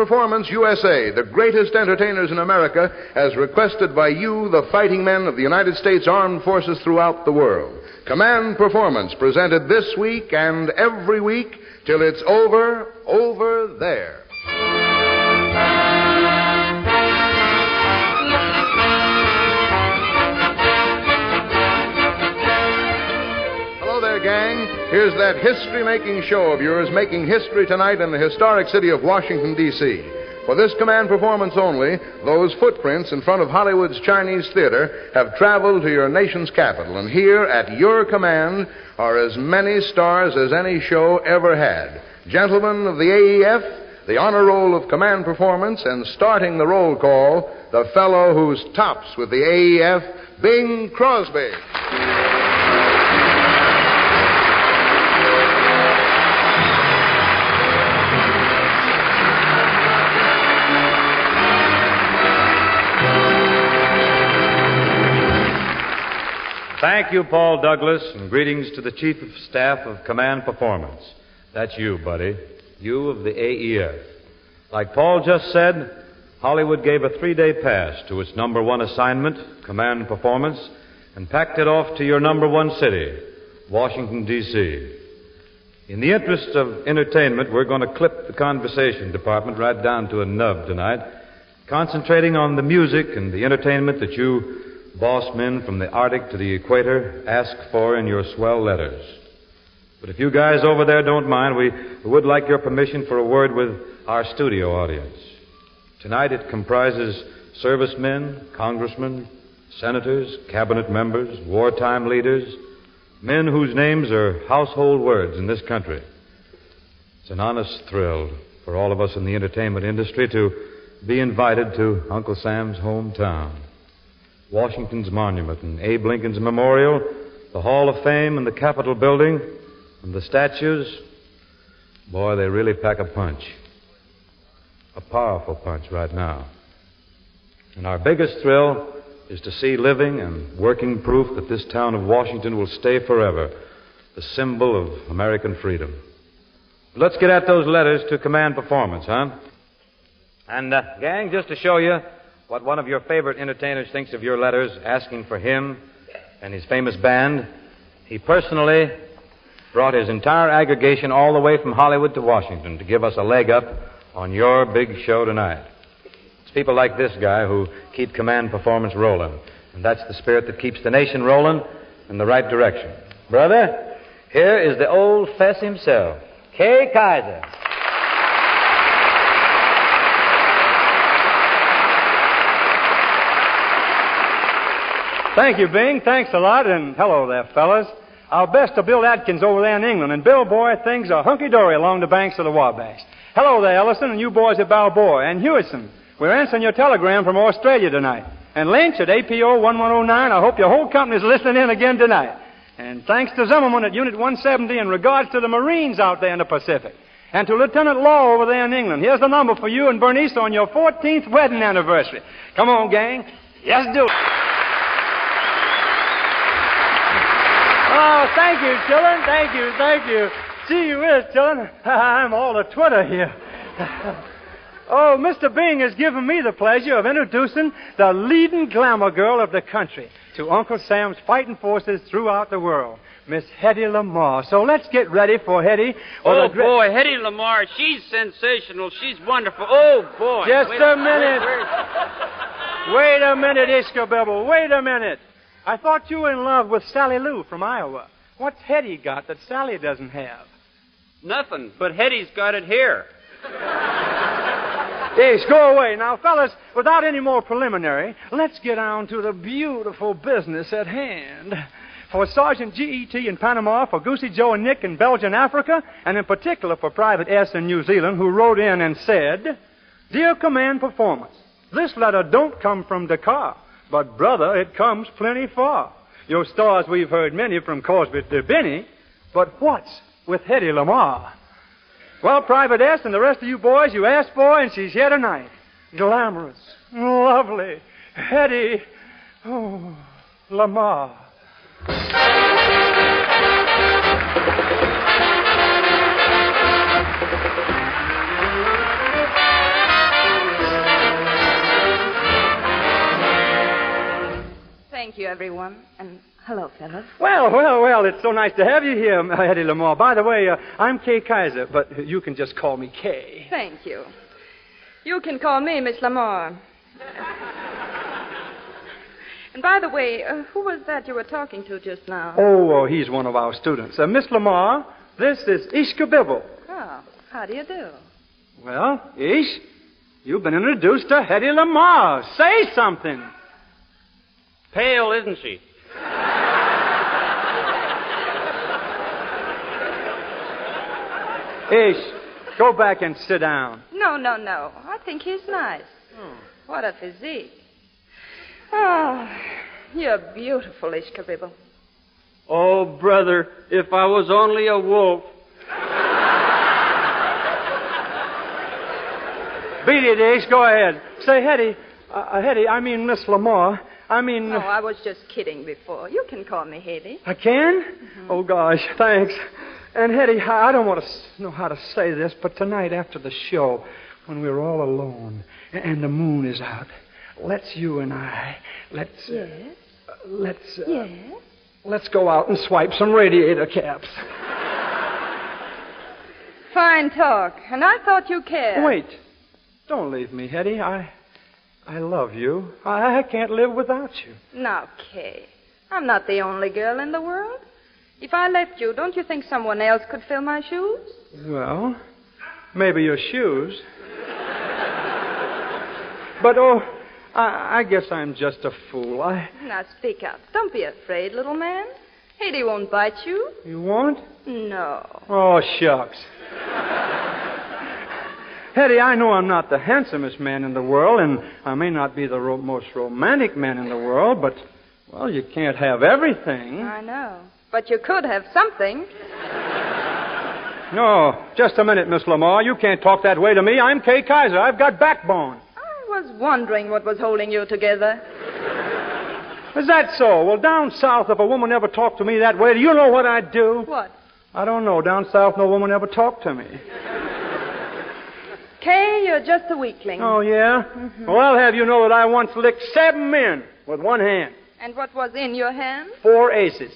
Performance USA, the greatest entertainers in America, as requested by you, the fighting men of the United States Armed Forces throughout the world. Command Performance, presented this week and every week till it's over there. Gang, here's that history-making show of yours making history tonight in the historic city of Washington, D.C. For this Command Performance only, those footprints in front of Hollywood's Chinese Theater have traveled to your nation's capital, and here at your command are as many stars as any show ever had. Gentlemen of the AEF, the honor roll of Command Performance, and starting the roll call, the fellow who's tops with the AEF, Bing Crosby. Thank you, Paul Douglas, and greetings to the Chief of Staff of Command Performance. That's you, buddy. You of the AEF. Like Paul just said, Hollywood gave a 3-day pass to its number one assignment, Command Performance, and packed it off to your number one city, Washington, D.C. In the interest of entertainment, we're going to clip the conversation department right down to a nub tonight, concentrating on the music and the entertainment that you boss men from the Arctic to the equator ask for in your swell letters. But if you guys over there don't mind, we would like your permission for a word with our studio audience. Tonight it comprises servicemen, congressmen, senators, cabinet members, wartime leaders, men whose names are household words in this country. It's an honest thrill for all of us in the entertainment industry to be invited to Uncle Sam's hometown. Washington's monument and Abe Lincoln's memorial, the Hall of Fame and the Capitol building, and the statues, boy, they really pack a punch. A powerful punch right now. And our biggest thrill is to see living and working proof that this town of Washington will stay forever the symbol of American freedom. Let's get at those letters to Command Performance, huh? And, gang, just to show you what one of your favorite entertainers thinks of your letters asking for him and his famous band, he personally brought his entire aggregation all the way from Hollywood to Washington to give us a leg up on your big show tonight. It's people like this guy who keep Command Performance rolling, and that's the spirit that keeps the nation rolling in the right direction. Brother, here is the old fess himself, Kay Kaiser. Thank you, Bing. Thanks a lot, and hello there, fellas. Our best to Bill Atkins over there in England. And Bill, boy, things are hunky-dory along the banks of the Wabash. Hello there, Ellison, and you boys at Balboa. And Hewitson, we're answering your telegram from Australia tonight. And Lynch at APO 1109, I hope your whole company's listening in again tonight. And thanks to Zimmerman at Unit 170 in regards to the Marines out there in the Pacific. And to Lieutenant Law over there in England. Here's the number for you and Bernice on your 14th wedding anniversary. Come on, gang. Yes, do it. Oh, thank you, children. Thank you. Gee whiz, children. I'm all a twitter here. Oh, Mr. Bing has given me the pleasure of introducing the leading glamour girl of the country to Uncle Sam's fighting forces throughout the world, Miss Hedy Lamarr. So let's get ready for Hedy. Oh, boy, Hedy Lamarr, she's sensational. She's wonderful. Oh, boy. Just a minute. Wait a minute, Ishkabibble. Wait a minute. I thought you were in love with Sally Lou from Iowa. What's Hedy got that Sally doesn't have? Nothing, but Hedy's got it here. Yes, go away. Now, fellas, without any more preliminary, let's get on to the beautiful business at hand. For Sergeant G.E.T. in Panama, for Goosey Joe and Nick in Belgian Africa, and in particular for Private S. in New Zealand, who wrote in and said, Dear Command Performance, this letter don't come from Dakar. But, brother, it comes plenty far. Your stars we've heard many from Cosby to Benny, but what's with Hedy Lamarr? Well, Private S and the rest of you boys, you asked for, and she's here tonight. Glamorous, lovely, Hedy, Lamarr. Thank you, everyone. And hello, fellas. Well, it's so nice to have you here, Eddie Lamar. By the way, I'm Kay Kaiser, but you can just call me Kay. Thank you. You can call me Miss Lamar. And by the way, who was that you were talking to just now? Oh, he's one of our students. Miss Lamar, this is Ishka Bibble. Oh, how do you do? Well, Ish, you've been introduced to Hetty Lamar. Say something. Pale, isn't she? Ish, go back and sit down. No. I think he's nice. What a physique. Oh, you're beautiful, Ishka Bibble. Oh, brother, if I was only a wolf. Beat it, Ish. Go ahead. Say, Hetty, I mean Miss Lamar. Oh, I was just kidding before. You can call me Hetty. I can? Mm-hmm. Oh, gosh, thanks. And, Hetty, I don't want to know how to say this, but tonight after the show, when we're all alone and the moon is out, let's you and I, let's go out and swipe some radiator caps. Fine talk. And I thought you cared. Wait. Don't leave me, Hetty. I love you. I can't live without you. Now, Kay, I'm not the only girl in the world. If I left you, don't you think someone else could fill my shoes? Well, maybe your shoes. But, I guess I'm just a fool. Now, speak up. Don't be afraid, little man. Hetty won't bite you. You won't? No. Oh, shucks. Hetty, I know I'm not the handsomest man in the world, and I may not be the most romantic man in the world, but, well, you can't have everything. I know. But you could have something. No, just a minute, Miss Lamar. You can't talk that way to me. I'm Kay Kaiser. I've got backbone. I was wondering what was holding you together. Is that so? Well, down south, if a woman ever talked to me that way, do you know what I'd do? What? I don't know. Down south, no woman ever talked to me. Kay, you're just a weakling. Oh, yeah? Mm-hmm. Well, I'll have you know that I once licked 7 men with one hand. And what was in your hand? 4 aces.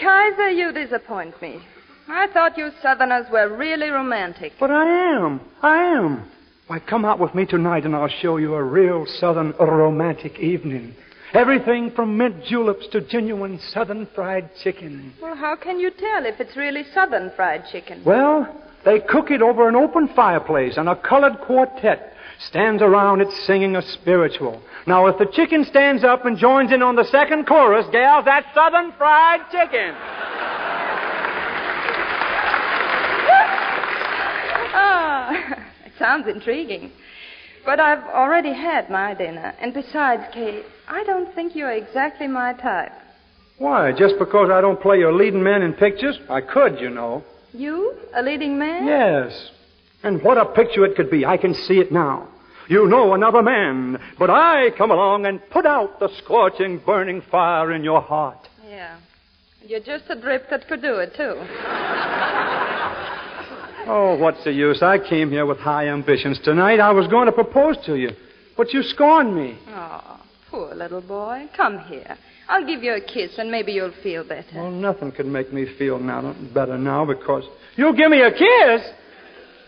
Kaiser, you disappoint me. I thought you Southerners were really romantic. But I am. Why, come out with me tonight and I'll show you a real Southern romantic evening. Everything from mint juleps to genuine Southern fried chicken. Well, how can you tell if it's really Southern fried chicken? Well, they cook it over an open fireplace and a colored quartet stands around it singing a spiritual. Now, if the chicken stands up and joins in on the second chorus, gals, that's Southern fried chicken. It sounds intriguing. But I've already had my dinner. And besides, Kay, I don't think you're exactly my type. Why? Just because I don't play your leading man in pictures? I could, you know. You? A leading man? Yes. And what a picture it could be. I can see it now. You know another man, but I come along and put out the scorching, burning fire in your heart. Yeah. You're just a drip that could do it, too. Oh, what's the use? I came here with high ambitions tonight. I was going to propose to you, but you scorned me. Oh, poor little boy. Come here. I'll give you a kiss, and maybe you'll feel better. Well, nothing could make me feel better now, because you'll give me a kiss.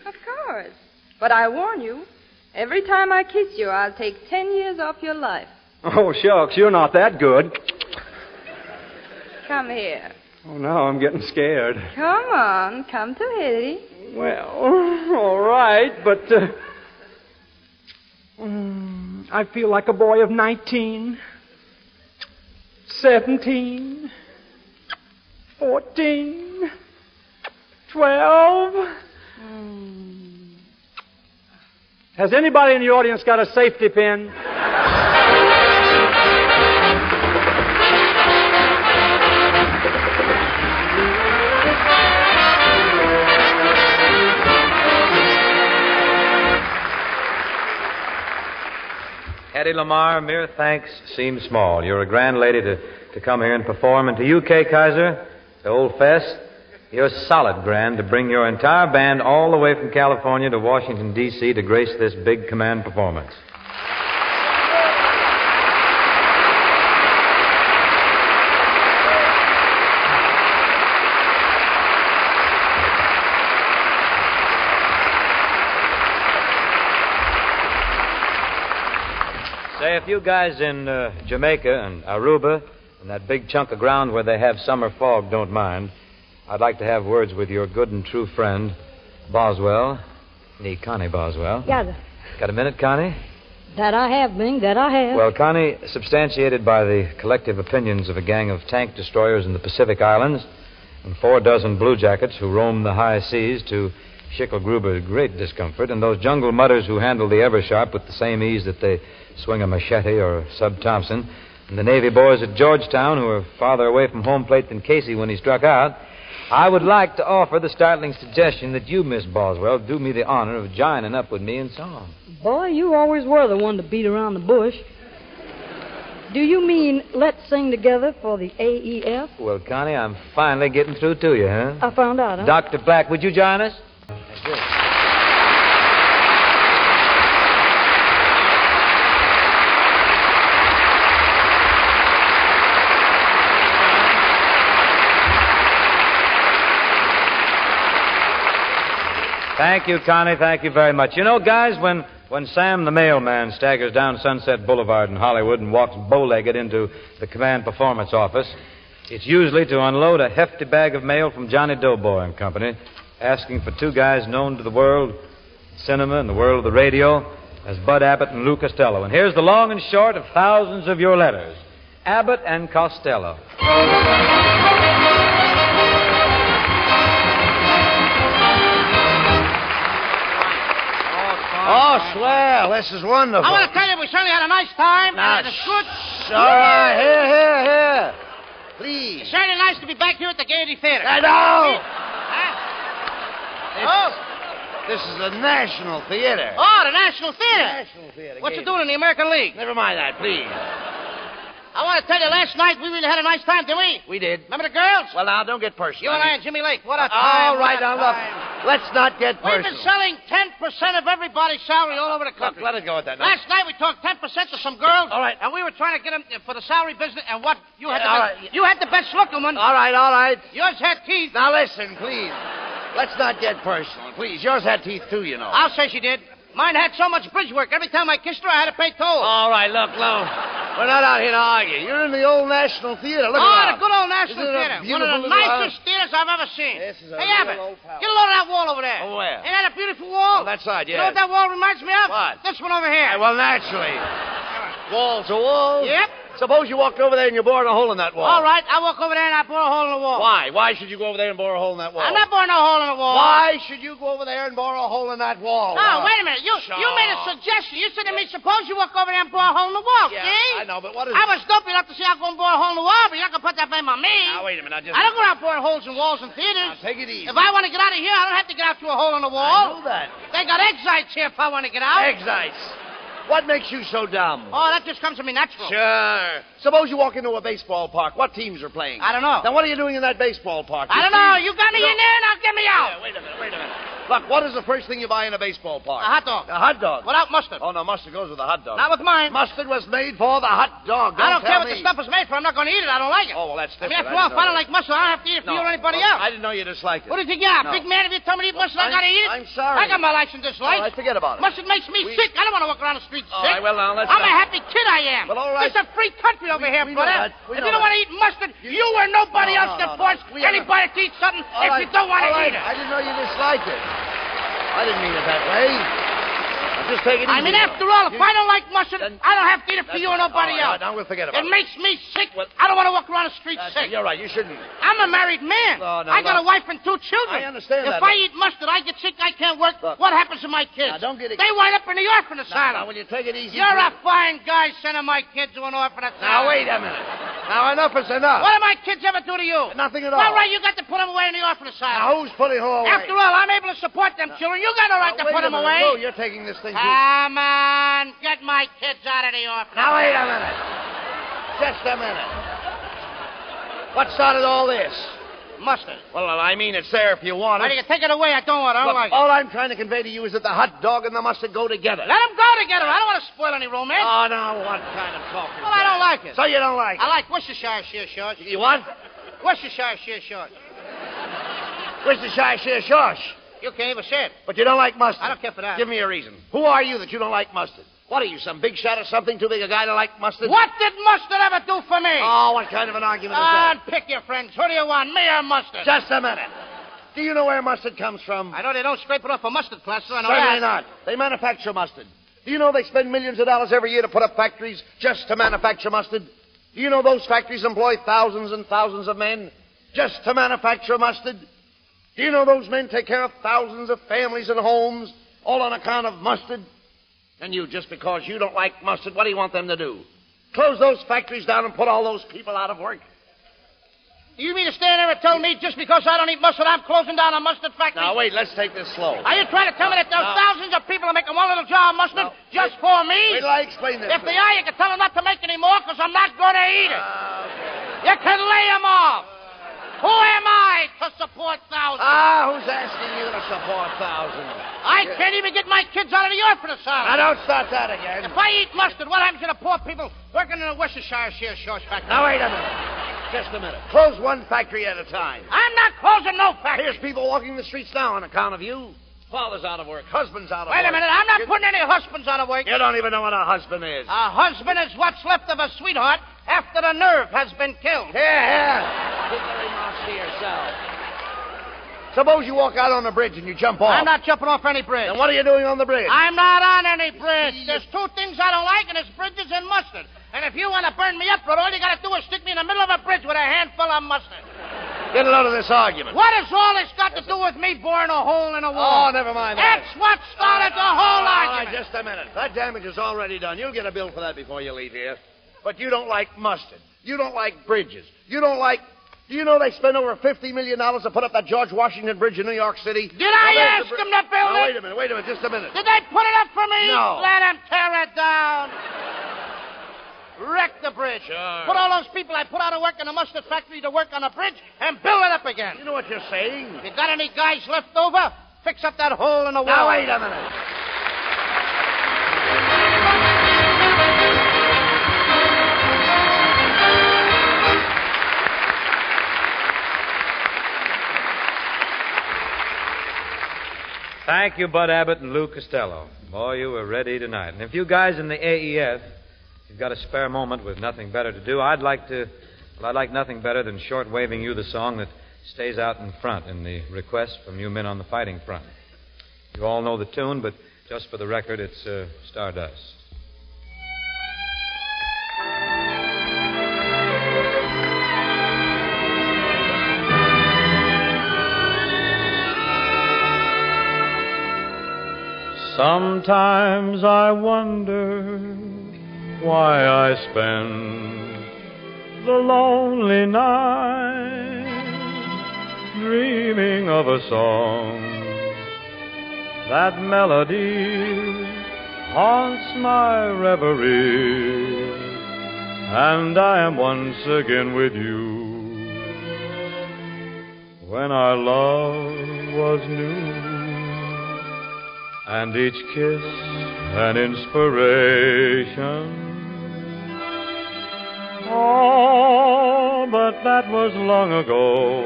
Of course. But I warn you, every time I kiss you, I'll take 10 years off your life. Oh, shucks, you're not that good. Come here. Oh, now I'm getting scared. Come on, come to Hetty. Well, all right, but I feel like a boy of 19, 17, 14, 12. Has anybody in the audience got a safety pin? Hetty Lamar, mere thanks seem small. You're a grand lady to come here and perform. And to you, Kay Kaiser, the old fest, You're solid, Grand, to bring your entire band all the way from California to Washington, D.C. to grace this big command performance. Say, if you guys in Jamaica and Aruba and that big chunk of ground where they have summer fog don't mind, I'd like to have words with your good and true friend, Boswell, Connie Boswell. Yeah. Got a minute, Connie? That I have, Bing, that I have. Well, Connie, substantiated by the collective opinions of a gang of tank destroyers in the Pacific Islands and 4 dozen bluejackets who roam the high seas to Schicklgruber's great discomfort, and those jungle mutters who handle the Eversharp with the same ease that they swing a machete or a Sub Thompson, and the Navy boys at Georgetown who are farther away from home plate than Casey when he struck out, I would like to offer the startling suggestion that you, Miss Boswell, do me the honor of joining up with me in song. Boy, you always were the one to beat around the bush. Do you mean let's sing together for the AEF? Well, Connie, I'm finally getting through to you, huh? I found out, huh? Dr. Black, would you join us? Thank you. Thank you, Connie. Thank you very much. You know, guys, when Sam the mailman staggers down Sunset Boulevard in Hollywood and walks bow-legged into the command performance office, it's usually to unload a hefty bag of mail from Johnny Doughboy and Company, asking for 2 guys known to the world, cinema and the world of the radio, as Bud Abbott and Lou Costello. And here's the long and short of thousands of your letters. Abbott and Costello. Oh, swell. This is wonderful. I want to tell you, we certainly had a nice time. Now, And it's good. All right. Here. Please. It's certainly nice to be back here at the Gaiety Theater. I know. Huh? This is the National Theater. Oh, the National Theater. National Theater. What you doing in the American League? Never mind that, please. I want to tell you, last night we really had a nice time, didn't we? We did. Remember the girls? Well, now, don't get personal. You and I and Jimmy Lake. What a time. All right, now, look. Let's not get We've personal. been selling 10% of everybody's salary all over the country. Look, let it go at that. Now. Last night we talked 10% to some girls. All right. And we were trying to get them for the salary business. And what? You had all the best. right. You had the best looking one. All right. Yours had teeth. Now, listen, please. Let's not get personal. Please, yours had teeth, too, you know. I'll say she did. Mine had so much bridge work. Every time I kissed her, I had to pay toll. All right, look, Lou. We're not out here to argue. You're in the old National Theater. Look at Oh, that. the good old National Isn't it a Theater. One of beautiful the little nicest theaters I've ever seen. This is a Hey, real Abbott, old palace. get a load of that wall over there. Oh, where? Ain't that a beautiful wall? Oh, that side, You know yeah. what that wall reminds me of? What? This one over here. Well, naturally. Wall to wall? Yep. Suppose you walked over there and you bored a hole in that wall. All right, I walk over there and I bore a hole in the wall. Why? Why should you go over there and bore a hole in that wall? I'm not boring no hole in the wall. Why should you go over there and bore a hole in that wall? Oh, wait a minute. You made a suggestion. You said to me, suppose you walk over there and bore a hole in the wall, Yeah, see? I know, but what is I was stupid enough to say I'll go and bore a hole in the wall, but you're not going to put that blame on me. Now, wait a minute. I don't go around boring holes in walls and theaters. Now, take it easy. If I want to get out of here, I don't have to get out through a hole in the wall. I know that. They got exits here if I want to get out. Excites. What makes you so dumb? Oh, that just comes to me natural. Sure. Suppose you walk into a baseball park. What teams are playing? I don't know. Then what are you doing in that baseball park? I don't know. You got me in there, now get me out. Yeah, wait a minute. Look, what is the first thing you buy in a baseball park? A hot dog. A hot dog. Without mustard. Oh, no, mustard goes with a hot dog. Not with mine. Mustard was made for the hot dog. I don't care tell what me. the stuff is made for. I'm not going to eat it. I don't like it. Oh, well, that's I different. mean, after all, if I don't like mustard, I don't have to eat it for you or anybody else. I didn't know you disliked it. What do you think, yeah? No. Big man, if you tell me to eat mustard, I got to eat it? I'm sorry. I got my license to dislike. All right, forget about it. Mustard makes me sick. I don't want to walk around the streets All sick. right, well, now, let's I'm not- a happy kid, I am. Well, all right. It's a free country over here, we know brother. that. We If know you don't that. want to eat mustard, you or nobody No, else no, can no, force we haven't- anybody to eat something All if right, you don't want to all right. eat it. I didn't know you disliked it. I didn't mean it that way. Just take it easy. I mean, after all, if I don't like mustard, Then- I don't have to eat it for you or nobody all else. right, now we'll forget about It it. makes me sick. I don't want to walk around the streets sick. You're right, you shouldn't. I'm a married man. No, I got no. a wife and 2 children. I understand if that, I but- eat mustard, I get sick, I can't work. Look. What happens to my kids? Now, don't get They wind up in the orphan Now, asylum. will you take it easy? You're a please? fine guy sending my kids to an orphan asylum. Now, wait a minute. Now, enough is enough. What did my kids ever do to you? Nothing at all. All right, you got to put them away in the orphan asylum. Now, who's putting who away? After all, I'm able to support them children. You got no right to Wait put a them minute. away. Lou, you're taking this thing too... Come on, get my kids out of the orphan Now, wait a asylum. minute. Just a minute. What started all this? Mustard. Well, I mean, it's there if you want Well, it. you can take it away. I don't want it. I don't Look, like it. all I'm trying to convey to you is that the hot dog and the mustard go together. Let them go together. I don't want to spoil any romance. Oh, now, what kind of talk is Well, I don't like it. So you don't like it? I like Worcestershire sheer shorts. You what? Worcestershire sheer shorts. Worcestershire sheer sauce. You can't even say it. But you don't like mustard. I don't care for that. Give me a reason. Who are you that you don't like mustard? What are you, some big shot or something? Too big a guy to like mustard? What did mustard ever do for me? Oh, what kind of an argument is that? Pick your friends. Who do you want, me or mustard? Just a minute. Do you know where mustard comes from? I know they don't scrape it off a mustard plaster. I know Certainly that. not. They manufacture mustard. Do you know they spend millions of dollars every year to put up factories just to manufacture mustard? Do you know those factories employ thousands and thousands of men just to manufacture mustard? Do you know those men take care of thousands of families and homes all on account of mustard? And you, just because you don't like mustard, what do you want them to do? Close those factories down and put all those people out of work? You mean to stand there and tell me just because I don't eat mustard, I'm closing down a mustard factory? Now, wait, let's take this slow. Are you trying to tell me that there's thousands of people are making one little jar of mustard just for me? Wait till I explain this. If they are, you can tell them not to make any more because I'm not going to eat it. You can lay them off. Who am I to support thousands? Who's asking you to support thousands? I can't even get my kids out of the orphanage house. Now, don't start that again. If I eat mustard, what happens to the poor people working in the Worcestershire sheer sauce factory? Now, wait a minute. Just a minute. Close one factory at a time. I'm not closing no factory. Here's people walking the streets now on account of you. Father's out of work. Husband's out of work. Wait a minute. I'm not putting any husbands out of work. You don't even know what a husband is. A husband is what's left of a sweetheart after the nerve has been killed. Here. Keep the remarks to yourself. Suppose you walk out on the bridge and you jump off. I'm not jumping off any bridge. Then what are you doing on the bridge? I'm not on any bridge. There's two things I don't like, and it's bridges and mustard. And if you want to burn me up, but all you got to do is stick me in the middle of a bridge with a handful of mustard. Get a load of this argument. What has all this got to do with me boring a hole in a wall? Oh, never mind that. That's what started the whole argument. Just a minute. That damage is already done. You'll get a bill for that before you leave here. But you don't like mustard. You don't like bridges. You don't like... Do you know they spend over $50 million to put up that George Washington Bridge in New York City? Did I ask them to build it? Wait a minute, just a minute. Did they put it up for me? No. Let them tear it down. Wreck the bridge. Sure. Put all those people I put out of work in the mustard factory to work on the bridge and build it up again. You know what you're saying? You got any guys left over? Fix up that hole in the wall. Now, wait a minute. Thank you, Bud Abbott and Lou Costello. Boy, you were ready tonight. And if you guys in the AEF, you've got a spare moment with nothing better to do, I'd like nothing better than short-waving you the song that stays out in front in the request from you men on the fighting front. You all know the tune, but just for the record, it's Stardust. Sometimes I wonder why I spend the lonely night dreaming of a song. That melody haunts my reverie, and I am once again with you. When our love was new, and each kiss an inspiration. Oh, but that was long ago.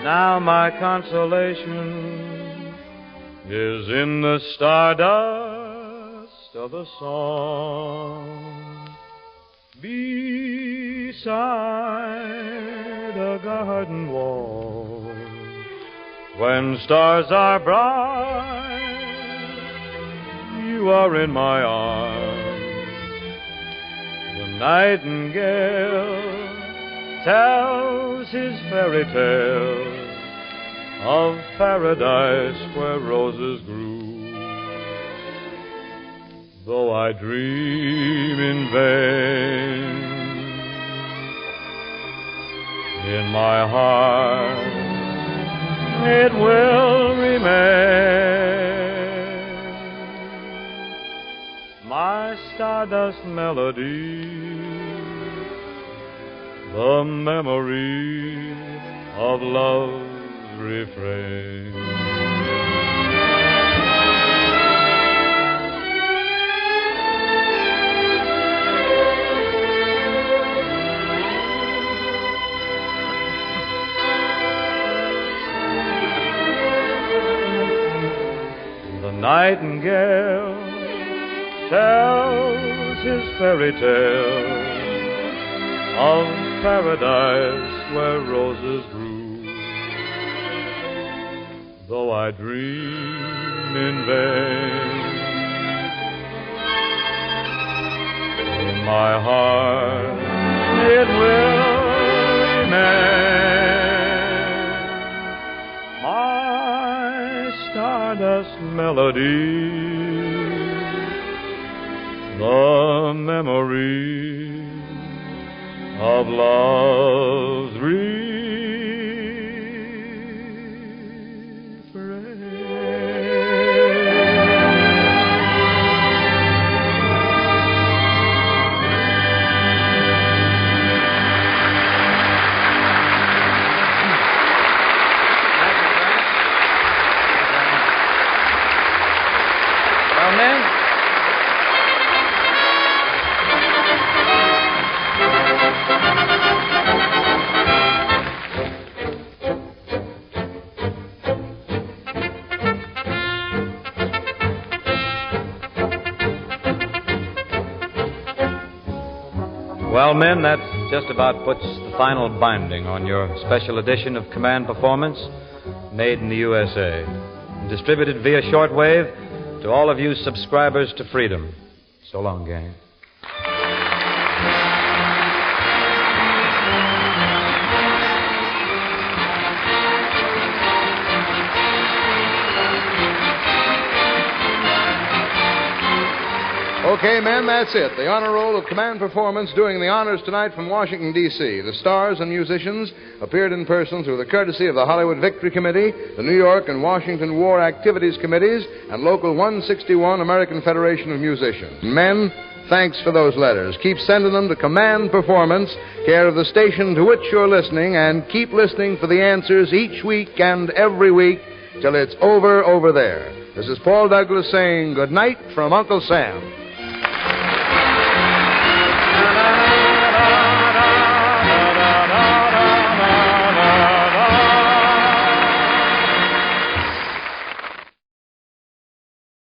Now my consolation is in the stardust of a song beside a garden wall. When stars are bright, you are in my arms. The nightingale tells his fairy tale of paradise where roses grew. Though I dream in vain, in my heart it will remain, my stardust melody, the memory of love's refrain. The nightingale tells his fairy tale of paradise where roses grew. Though I dream in vain, in my heart it will remain, my stardust melody, the memory of love's refrain. Well, men, that just about puts the final binding on your special edition of Command Performance, made in the USA, and distributed via shortwave to all of you subscribers to Freedom. So long, gang. Okay, men, that's it. The honor roll of Command Performance doing the honors tonight from Washington, D.C. The stars and musicians appeared in person through the courtesy of the Hollywood Victory Committee, the New York and Washington War Activities Committees, and Local 161 American Federation of Musicians. Men, thanks for those letters. Keep sending them to Command Performance, care of the station to which you're listening, and keep listening for the answers each week and every week till it's over there. This is Paul Douglas saying good night from Uncle Sam.